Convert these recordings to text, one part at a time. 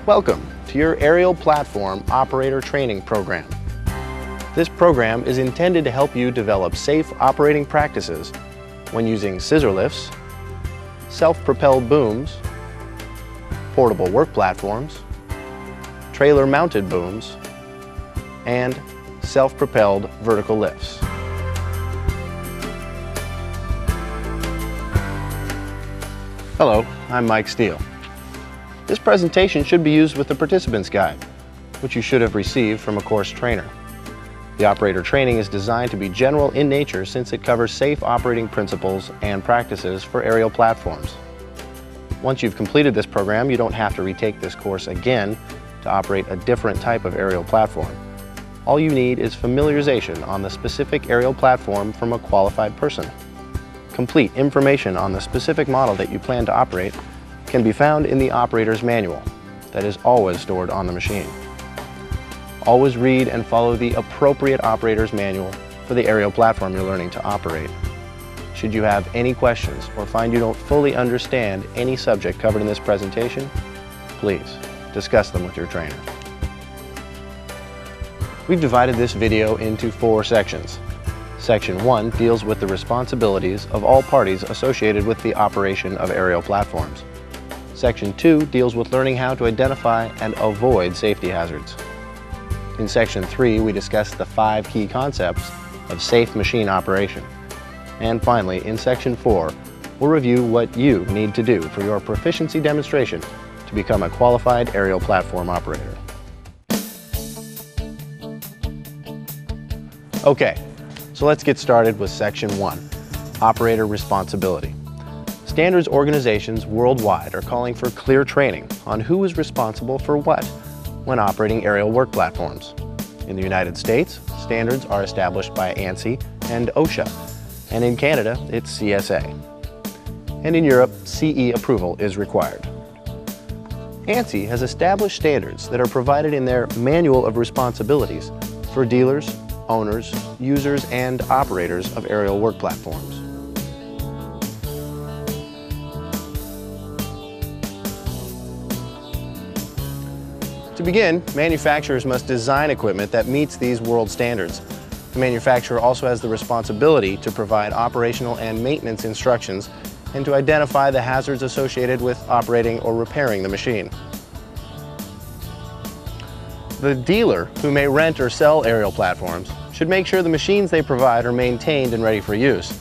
Welcome to your aerial platform operator training program. This program is intended to help you develop safe operating practices when using scissor lifts, self-propelled booms, portable work platforms, trailer-mounted booms, and self-propelled vertical lifts. Hello, I'm Mike Steele. This presentation should be used with the participant's guide, which you should have received from a course trainer. The operator training is designed to be general in nature since it covers safe operating principles and practices for aerial platforms. Once you've completed this program, you don't have to retake this course again to operate a different type of aerial platform. All you need is familiarization on the specific aerial platform from a qualified person. Complete information on the specific model that you plan to operate can be found in the operator's manual that is always stored on the machine. Always read and follow the appropriate operator's manual for the aerial platform you're learning to operate. Should you have any questions or find you don't fully understand any subject covered in this presentation, please discuss them with your trainer. We've divided this video into 4 sections. Section 1 deals with the responsibilities of all parties associated with the operation of aerial platforms. Section 2 deals with learning how to identify and avoid safety hazards. In Section 3, we discuss the 5 key concepts of safe machine operation. And finally, in Section 4, we'll review what you need to do for your proficiency demonstration to become a qualified aerial platform operator. Okay, so let's get started with Section 1, Operator Responsibility. Standards organizations worldwide are calling for clear training on who is responsible for what when operating aerial work platforms. In the United States, standards are established by ANSI and OSHA, and in Canada, it's CSA. And in Europe, CE approval is required. ANSI has established standards that are provided in their Manual of Responsibilities for dealers, owners, users, and operators of aerial work platforms. To begin, manufacturers must design equipment that meets these world standards. The manufacturer also has the responsibility to provide operational and maintenance instructions and to identify the hazards associated with operating or repairing the machine. The dealer, who may rent or sell aerial platforms, should make sure the machines they provide are maintained and ready for use.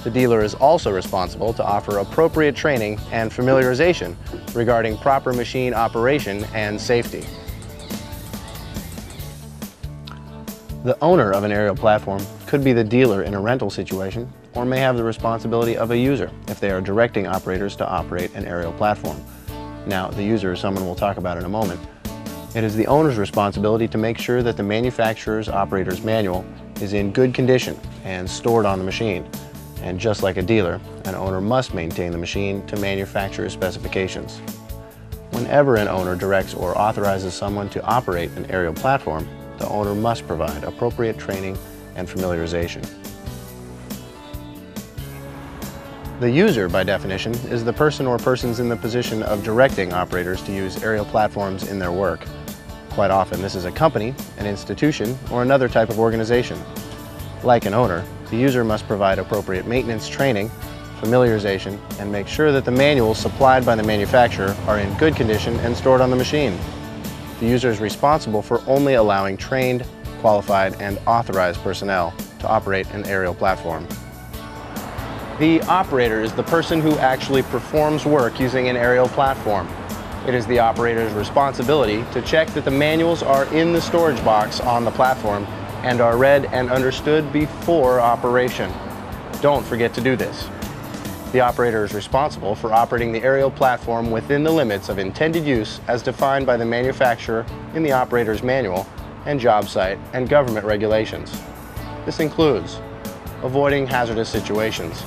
The dealer is also responsible to offer appropriate training and familiarization regarding proper machine operation and safety. The owner of an aerial platform could be the dealer in a rental situation or may have the responsibility of a user if they are directing operators to operate an aerial platform. Now, the user is someone we'll talk about in a moment. It is the owner's responsibility to make sure that the manufacturer's operator's manual is in good condition and stored on the machine. And just like a dealer, an owner must maintain the machine to manufacturer's specifications. Whenever an owner directs or authorizes someone to operate an aerial platform, the owner must provide appropriate training and familiarization. The user, by definition, is the person or persons in the position of directing operators to use aerial platforms in their work. Quite often, this is a company, an institution, or another type of organization. Like an owner, the user must provide appropriate maintenance training, familiarization, and make sure that the manuals supplied by the manufacturer are in good condition and stored on the machine. The user is responsible for only allowing trained, qualified, and authorized personnel to operate an aerial platform. The operator is the person who actually performs work using an aerial platform. It is the operator's responsibility to check that the manuals are in the storage box on the platform and are read and understood before operation. Don't forget to do this. The operator is responsible for operating the aerial platform within the limits of intended use as defined by the manufacturer in the operator's manual and job site and government regulations. This includes avoiding hazardous situations,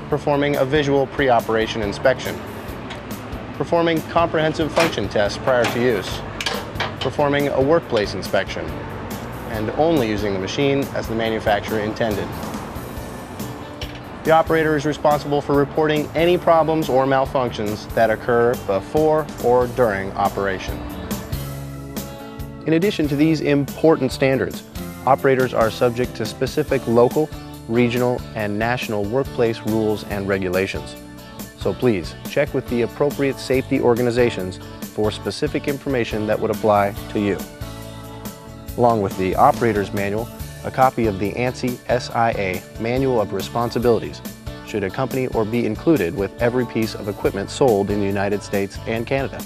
performing a visual pre-operation inspection, performing comprehensive function tests prior to use, performing a workplace inspection, and only using the machine as the manufacturer intended. The operator is responsible for reporting any problems or malfunctions that occur before or during operation. In addition to these important standards, operators are subject to specific local, regional, and national workplace rules and regulations. So please check with the appropriate safety organizations for specific information that would apply to you. Along with the operator's manual, a copy of the ANSI SIA Manual of Responsibilities should accompany or be included with every piece of equipment sold in the United States and Canada.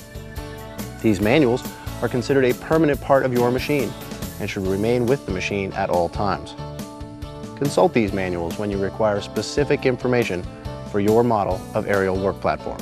These manuals are considered a permanent part of your machine and should remain with the machine at all times. Consult these manuals when you require specific information for your model of aerial work platform.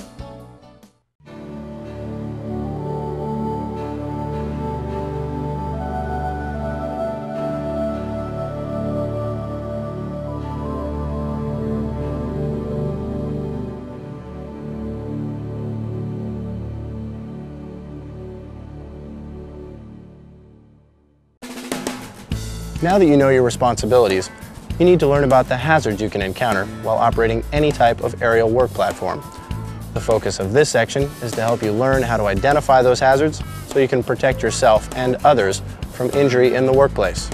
Now that you know your responsibilities, you need to learn about the hazards you can encounter while operating any type of aerial work platform. The focus of this section is to help you learn how to identify those hazards so you can protect yourself and others from injury in the workplace.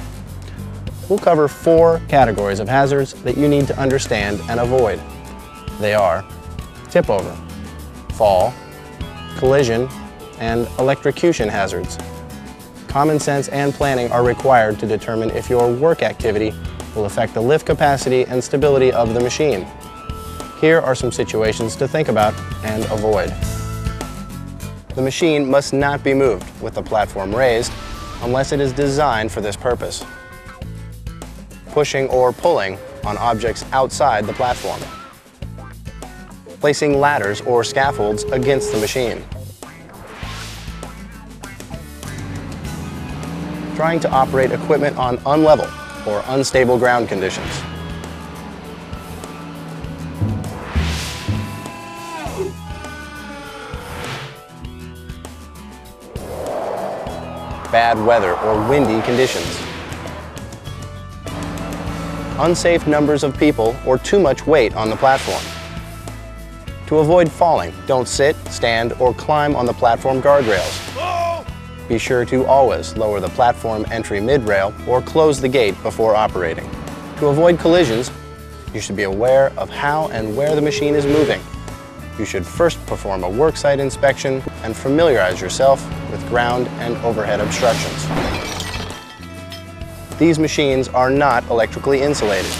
We'll cover 4 categories of hazards that you need to understand and avoid. They are tip over, fall, collision, and electrocution hazards. Common sense and planning are required to determine if your work activity will affect the lift capacity and stability of the machine. Here are some situations to think about and avoid. The machine must not be moved with the platform raised unless it is designed for this purpose. Pushing or pulling on objects outside the platform. Placing ladders or scaffolds against the machine. Trying to operate equipment on unlevel or unstable ground conditions. Bad weather or windy conditions. Unsafe numbers of people or too much weight on the platform. To avoid falling, don't sit, stand, or climb on the platform guardrails. Be sure to always lower the platform entry mid-rail or close the gate before operating. To avoid collisions, you should be aware of how and where the machine is moving. You should first perform a worksite inspection and familiarize yourself with ground and overhead obstructions. These machines are not electrically insulated.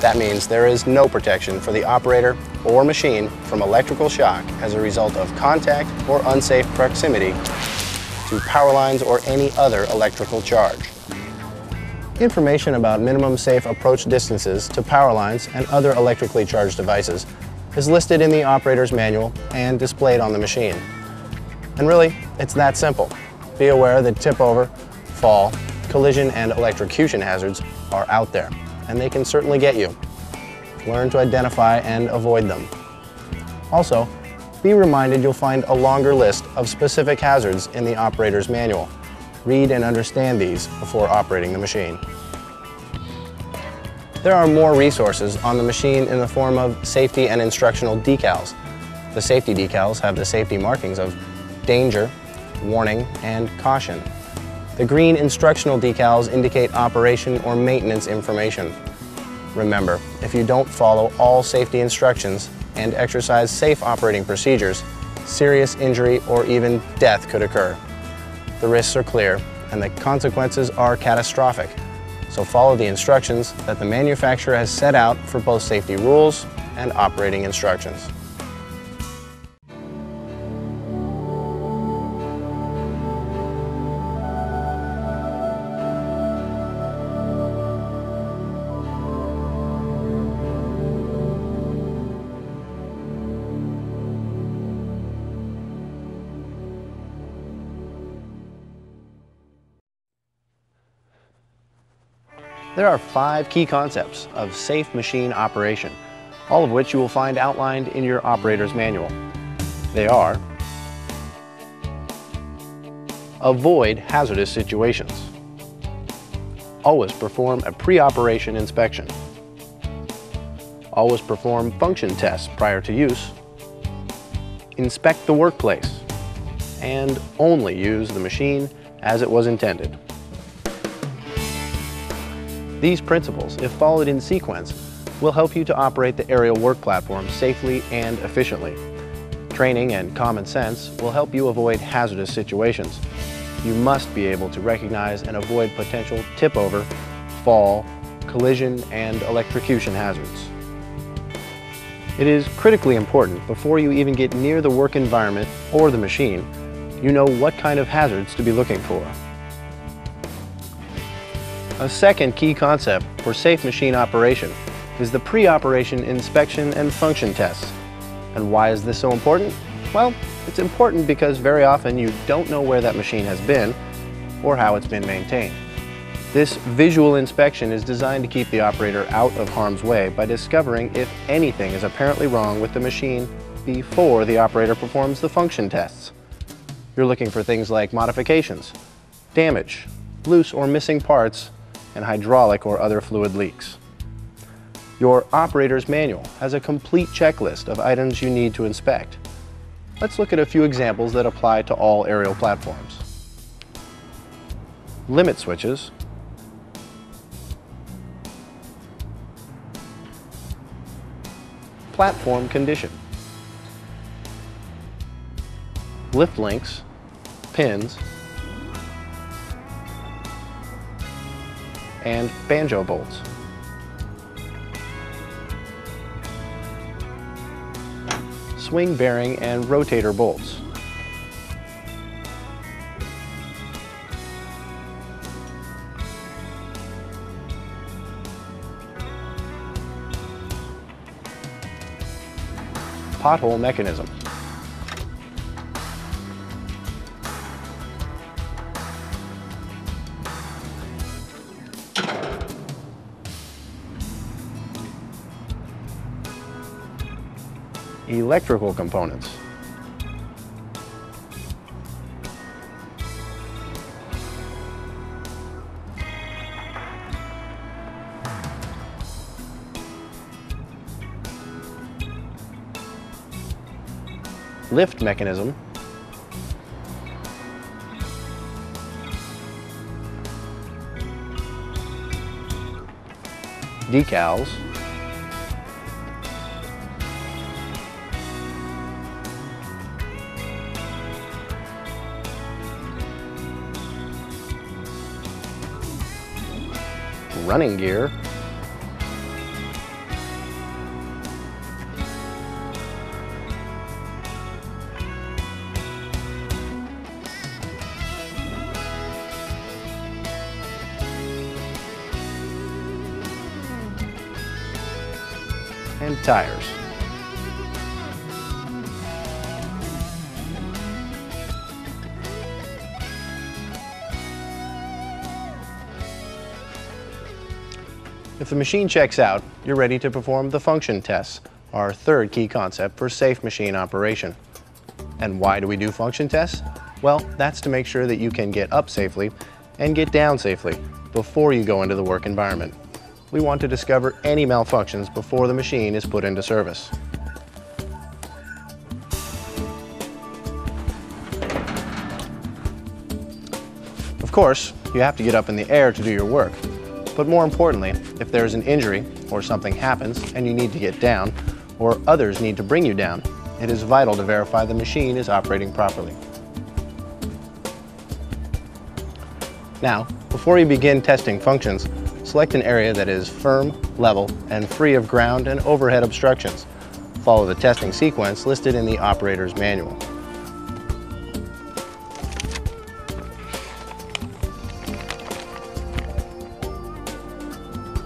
That means there is no protection for the operator or machine from electrical shock as a result of contact or unsafe proximity to power lines or any other electrical charge. Information about minimum safe approach distances to power lines and other electrically charged devices is listed in the operator's manual and displayed on the machine. And really, it's that simple. Be aware that tip over, fall, collision, and electrocution hazards are out there, and they can certainly get you. Learn to identify and avoid them. Also, be reminded you'll find a longer list of specific hazards in the operator's manual. Read and understand these before operating the machine. There are more resources on the machine in the form of safety and instructional decals. The safety decals have the safety markings of danger, warning, and caution. The green instructional decals indicate operation or maintenance information. Remember, if you don't follow all safety instructions and exercise safe operating procedures, serious injury or even death could occur. The risks are clear and the consequences are catastrophic. So follow the instructions that the manufacturer has set out for both safety rules and operating instructions. There are 5 key concepts of safe machine operation, all of which you will find outlined in your operator's manual. They are: avoid hazardous situations. Always perform a pre-operation inspection. Always perform function tests prior to use. Inspect the workplace. And only use the machine as it was intended. These principles, if followed in sequence, will help you to operate the aerial work platform safely and efficiently. Training and common sense will help you avoid hazardous situations. You must be able to recognize and avoid potential tip-over, fall, collision, and electrocution hazards. It is critically important before you even get near the work environment or the machine, you know what kind of hazards to be looking for. A second key concept for safe machine operation is the pre-operation inspection and function tests. And why is this so important? Well, it's important because very often you don't know where that machine has been or how it's been maintained. This visual inspection is designed to keep the operator out of harm's way by discovering if anything is apparently wrong with the machine before the operator performs the function tests. You're looking for things like modifications, damage, loose or missing parts, and hydraulic or other fluid leaks. Your operator's manual has a complete checklist of items you need to inspect. Let's look at a few examples that apply to all aerial platforms. Limit switches, platform condition, lift links, pins, and banjo bolts. Swing bearing and rotator bolts. Pothole mechanism. Electrical components. Lift mechanism. Decals. Running gear, and tires. If the machine checks out, you're ready to perform the function tests, our third key concept for safe machine operation. And why do we do function tests? Well, that's to make sure that you can get up safely and get down safely before you go into the work environment. We want to discover any malfunctions before the machine is put into service. Of course, you have to get up in the air to do your work. But more importantly, if there's an injury or something happens and you need to get down, or others need to bring you down, it is vital to verify the machine is operating properly. Now, before you begin testing functions, select an area that is firm, level, and free of ground and overhead obstructions. Follow the testing sequence listed in the operator's manual.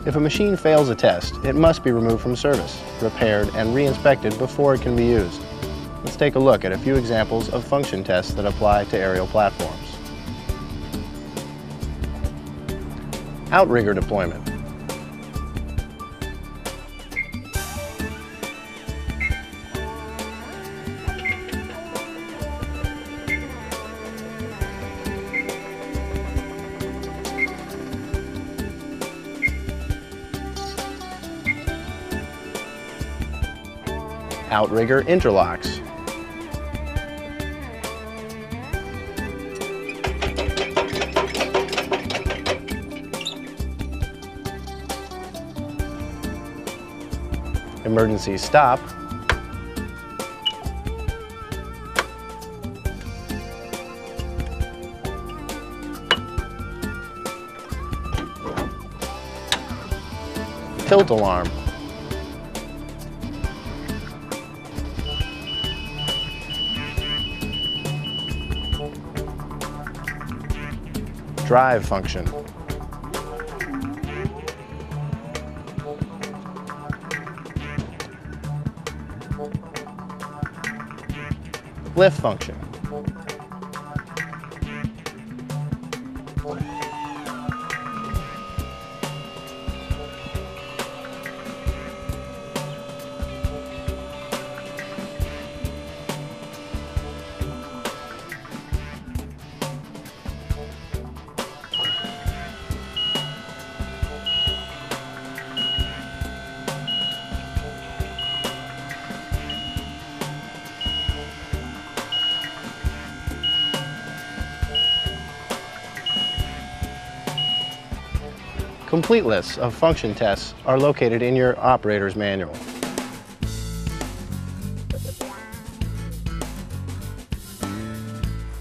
If a machine fails a test, it must be removed from service, repaired, and re-inspected before it can be used. Let's take a look at a few examples of function tests that apply to aerial platforms. Outrigger deployment. outrigger interlocks, emergency stop, tilt alarm, drive function, lift function, complete lists of function tests are located in your operator's manual.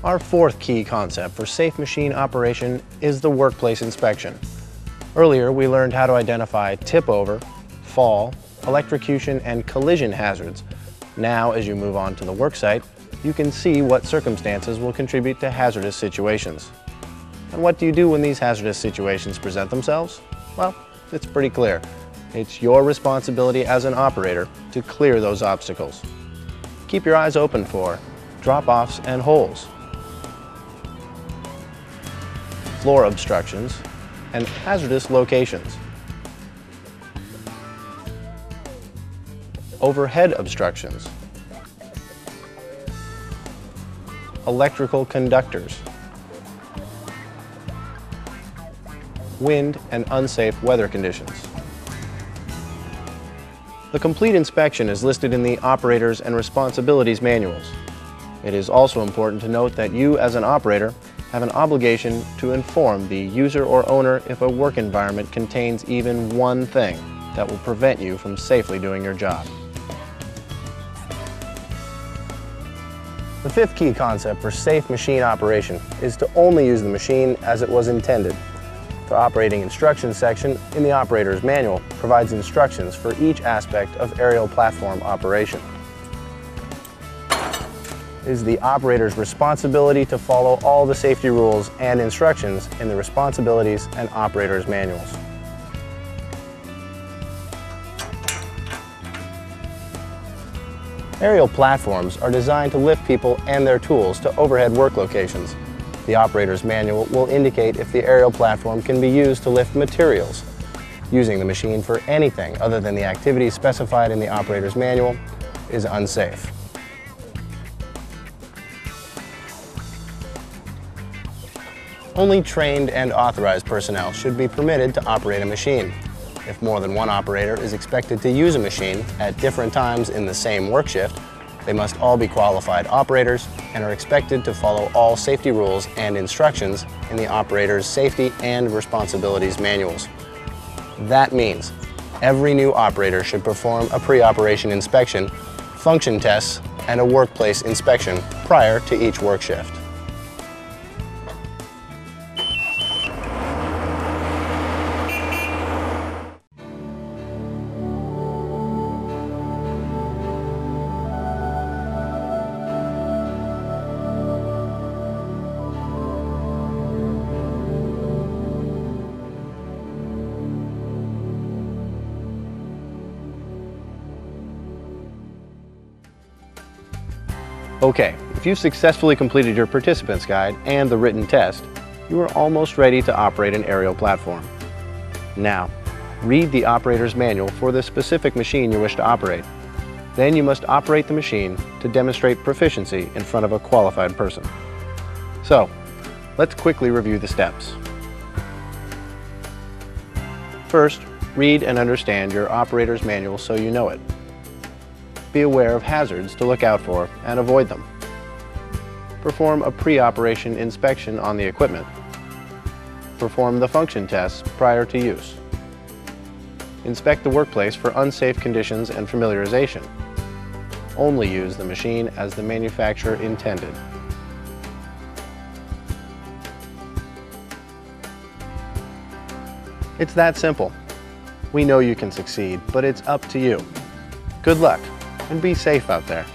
Our fourth key concept for safe machine operation is the workplace inspection. Earlier, we learned how to identify tip-over, fall, electrocution, and collision hazards. Now, as you move on to the worksite, you can see what circumstances will contribute to hazardous situations. And what do you do when these hazardous situations present themselves? Well, it's pretty clear. It's your responsibility as an operator to clear those obstacles. Keep your eyes open for drop-offs and holes, floor obstructions, and hazardous locations, overhead obstructions, electrical conductors, wind and unsafe weather conditions. The complete inspection is listed in the Operators and Responsibilities manuals. It is also important to note that you, as an operator, have an obligation to inform the user or owner if a work environment contains even one thing that will prevent you from safely doing your job. The fifth key concept for safe machine operation is to only use the machine as it was intended. The operating instructions section in the operator's manual provides instructions for each aspect of aerial platform operation. It is the operator's responsibility to follow all the safety rules and instructions in the responsibilities and operator's manuals. Aerial platforms are designed to lift people and their tools to overhead work locations. The operator's manual will indicate if the aerial platform can be used to lift materials. Using the machine for anything other than the activities specified in the operator's manual is unsafe. Only trained and authorized personnel should be permitted to operate a machine. If more than one operator is expected to use a machine at different times in the same work shift, they must all be qualified operators and are expected to follow all safety rules and instructions in the operator's safety and responsibilities manuals. That means every new operator should perform a pre-operation inspection, function tests, and a workplace inspection prior to each work shift. Okay, if you've successfully completed your participant's guide and the written test, you are almost ready to operate an aerial platform. Now, read the operator's manual for the specific machine you wish to operate. Then you must operate the machine to demonstrate proficiency in front of a qualified person. So, let's quickly review the steps. First, read and understand your operator's manual so you know it. Be aware of hazards to look out for and avoid them. Perform a pre-operation inspection on the equipment. Perform the function tests prior to use. Inspect the workplace for unsafe conditions and familiarization. Only use the machine as the manufacturer intended. It's that simple. We know you can succeed, but it's up to you. Good luck, and be safe out there.